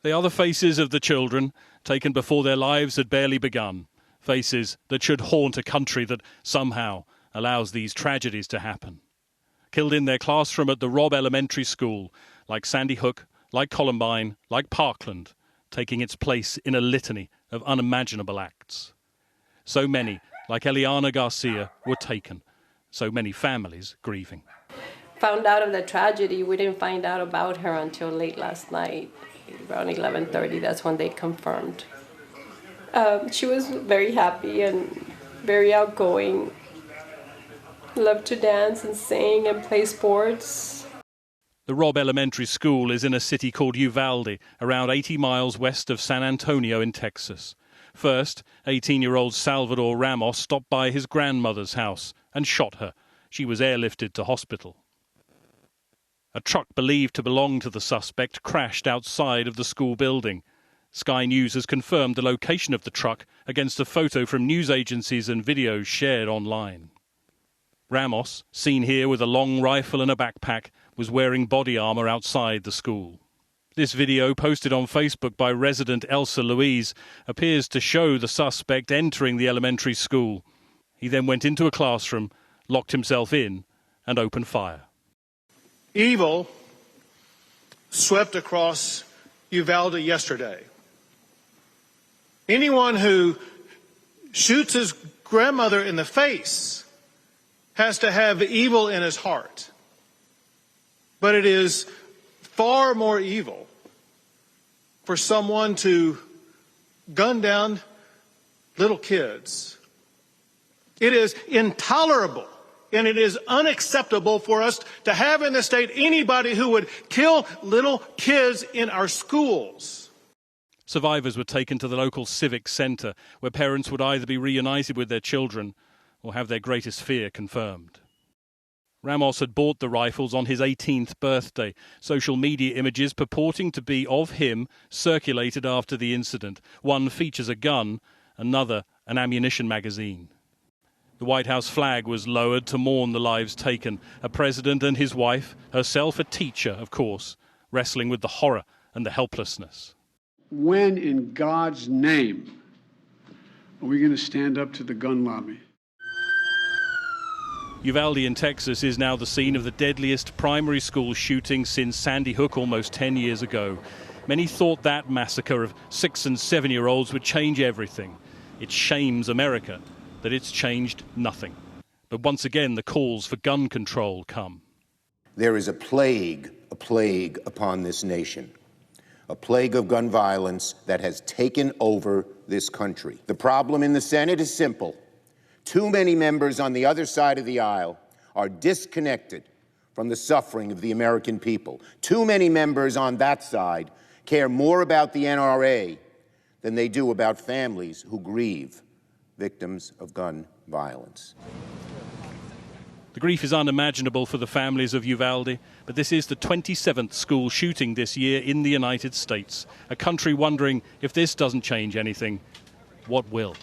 They are the faces of the children, taken before their lives had barely begun. Faces that should haunt a country that somehow allows these tragedies to happen. Killed in their classroom at the Robb Elementary School, like Sandy Hook, like Columbine, like Parkland, taking its place in a litany of unimaginable acts. So many, like Eliana Garcia, were taken. So many families grieving. Found out of the tragedy. We didn't find out about her until late last night, around 11:30. That's when they confirmed. She was very happy and very outgoing. Loved to dance and sing and play sports. The Robb Elementary School is in a city called Uvalde, around 80 miles west of San Antonio in Texas. First, 18-year-old Salvador Ramos stopped by his grandmother's house and shot her. She was airlifted to hospital. A truck believed to belong to the suspect crashed outside of the school building. Sky News has confirmed the location of the truck against a photo from news agencies and videos shared online. Ramos, seen here with a long rifle and a backpack, was wearing body armor outside the school. This video, posted on Facebook by resident Elsa Louise, appears to show the suspect entering the elementary school. He then went into a classroom, locked himself in, and opened fire. Evil swept across Uvalde yesterday. Anyone who shoots his grandmother in the face has to have evil in his heart. But it is far more evil for someone to gun down little kids. It is intolerable and it is unacceptable for us to have in the state anybody who would kill little kids in our schools. Survivors were taken to the local civic centre, where parents would either be reunited with their children or have their greatest fear confirmed. Ramos had bought the rifles on his 18th birthday. Social media images purporting to be of him circulated after the incident. One features a gun, another an ammunition magazine. The White House flag was lowered to mourn the lives taken. A president and his wife, herself a teacher, of course, wrestling with the horror and the helplessness. When in God's name are we going to stand up to the gun lobby? Uvalde in Texas is now the scene of the deadliest primary school shooting since Sandy Hook almost 10 years ago. Many thought that massacre of 6- and 7-year-olds would change everything. It shames America that it's changed nothing. But once again, the calls for gun control come. There is a plague upon this nation. A plague of gun violence that has taken over this country. The problem in the Senate is simple. Too many members on the other side of the aisle are disconnected from the suffering of the American people. Too many members on that side care more about the NRA than they do about families who grieve victims of gun violence. The grief is unimaginable for the families of Uvalde, but this is the 27th school shooting this year in the United States. A country wondering if this doesn't change anything, what will?